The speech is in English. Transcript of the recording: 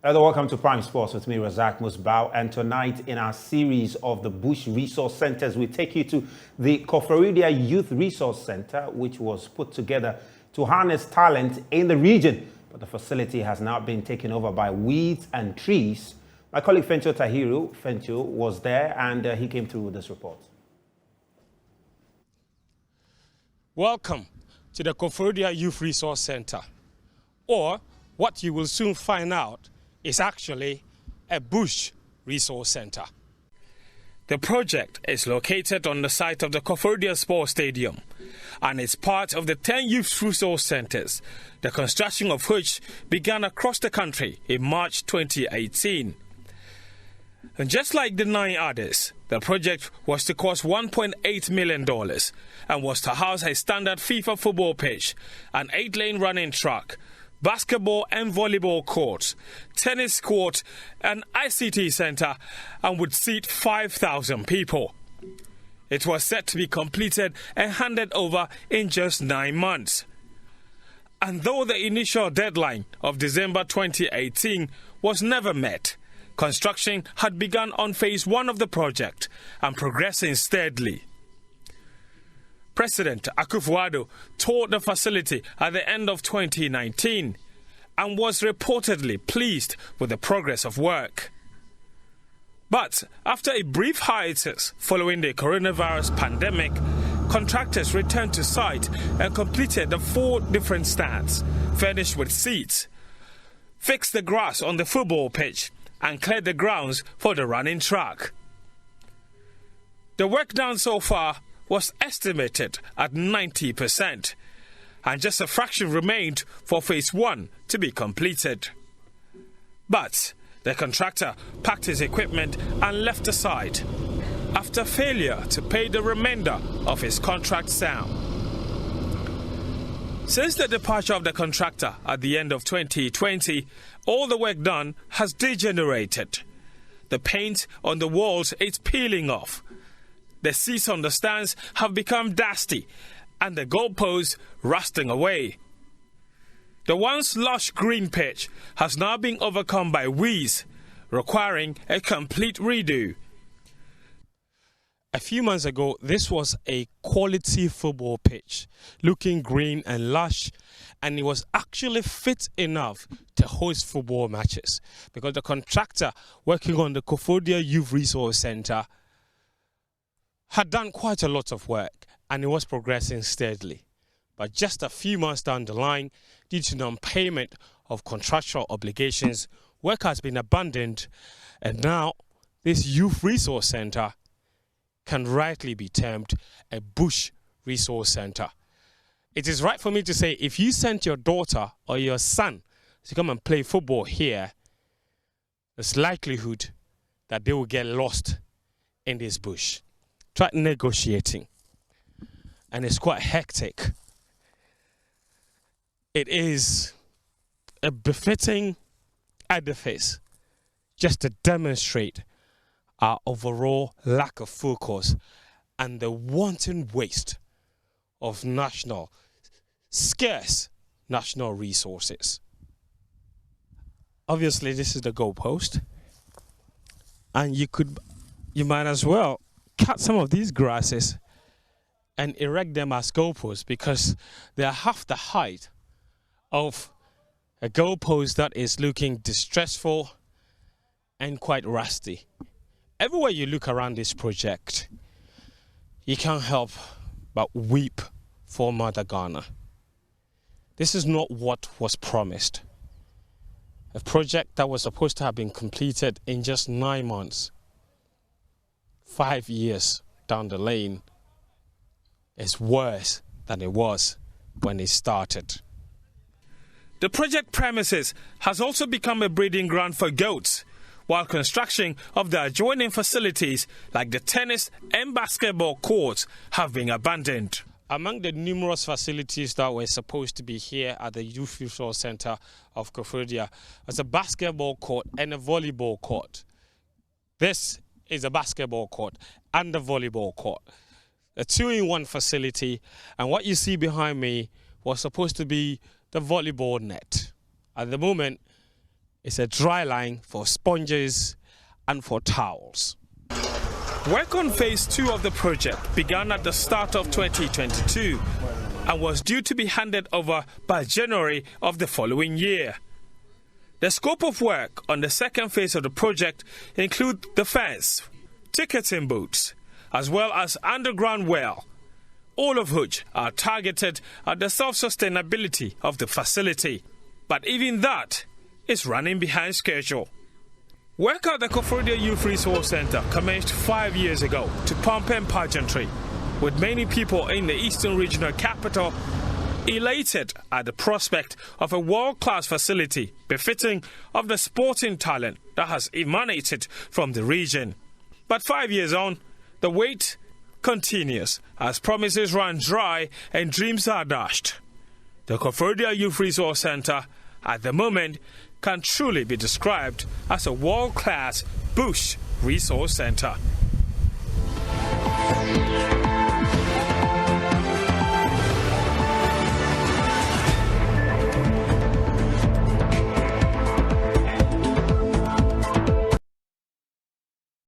Hello, welcome to Prime Sports with me, Razak Musbao. And tonight in our series of the Bush Resource Centers, we take you to the Koforidua Youth Resource Center, which was put together to harness talent in the region. But the facility has now been taken over by weeds and trees. My colleague Fencho Tahiru was there and he came through with this report. Welcome to the Koforidua Youth Resource Center, or what you will soon find out is actually a Bush Resource Center. The project is located on the site of the Koforidua Sports Stadium and is part of the 10 youth resource centers, the construction of which began across the country in March 2018. And just like the 9 others, the project was to cost $1.8 million and was to house a standard FIFA football pitch, an 8-lane running track, basketball and volleyball courts, tennis court, an ICT center, and would seat 5,000 people. It was set to be completed and handed over in just 9 months. And though the initial deadline of December 2018 was never met, construction had begun on phase 1 of the project and progressing steadily. President Koforidua toured the facility at the end of 2019 and was reportedly pleased with the progress of work. But after a brief hiatus following the coronavirus pandemic, contractors returned to site and completed the 4 different stands, furnished with seats, fixed the grass on the football pitch, and cleared the grounds for the running track. The work done so far was estimated at 90%, and just a fraction remained for phase 1 to be completed. But the contractor packed his equipment and left the site after failure to pay the remainder of his contract sum. Since the departure of the contractor at the end of 2020, all the work done has degenerated. The paint on the walls is peeling off. The seats on the stands have become dusty and the goalposts rusting away. The once lush green pitch has now been overcome by weeds, requiring a complete redo. A few months ago, this was a quality football pitch, looking green and lush, and it was actually fit enough to host football matches because the contractor working on the Koforidua Youth Resource Center had done quite a lot of work and it was progressing steadily. But just a few months down the line, due to non-payment of contractual obligations, work has been abandoned, and now this Youth Resource Center can rightly be termed a Bush Resource Center. It is right for me to say if you sent your daughter or your son to come and play football here, there's likelihood that they will get lost in this bush. Try negotiating, and it's quite hectic. It is a befitting edifice just to demonstrate our overall lack of focus and the wanton waste of scarce national resources. Obviously, this is the goalpost, and you might as well cut some of these grasses and erect them as goalposts because they are half the height of a goalpost that is looking distressful and quite rusty. Everywhere you look around this project, you can't help but weep for Mother Ghana. This is not what was promised. A project that was supposed to have been completed in just 9 months, 5 years down the lane, is worse than it was when it started. The project premises has also become a breeding ground for goats, while construction of the adjoining facilities like the tennis and basketball courts have been abandoned. Among the numerous facilities that were supposed to be here at the Youth Resource Center of Koforidua was a basketball court and a volleyball court. This is a basketball court and a volleyball court, a 2-in-1 facility, and what you see behind me was supposed to be the volleyball net. At the moment, is a dry line for sponges and for towels. Work on phase 2 of the project began at the start of 2022 and was due to be handed over by January of the following year. The scope of work on the second phase of the project include the fence, ticketing booths, as well as underground well, all of which are targeted at the self-sustainability of the facility. But even that is running behind schedule. Work at the Koforidua Youth Resource Center commenced 5 years ago to pump and pageantry, with many people in the Eastern Regional Capital elated at the prospect of a world-class facility befitting of the sporting talent that has emanated from the region. But 5 years on, the wait continues as promises run dry and dreams are dashed. The Koforidua Youth Resource Center, at the moment, can truly be described as a world-class bush resource center.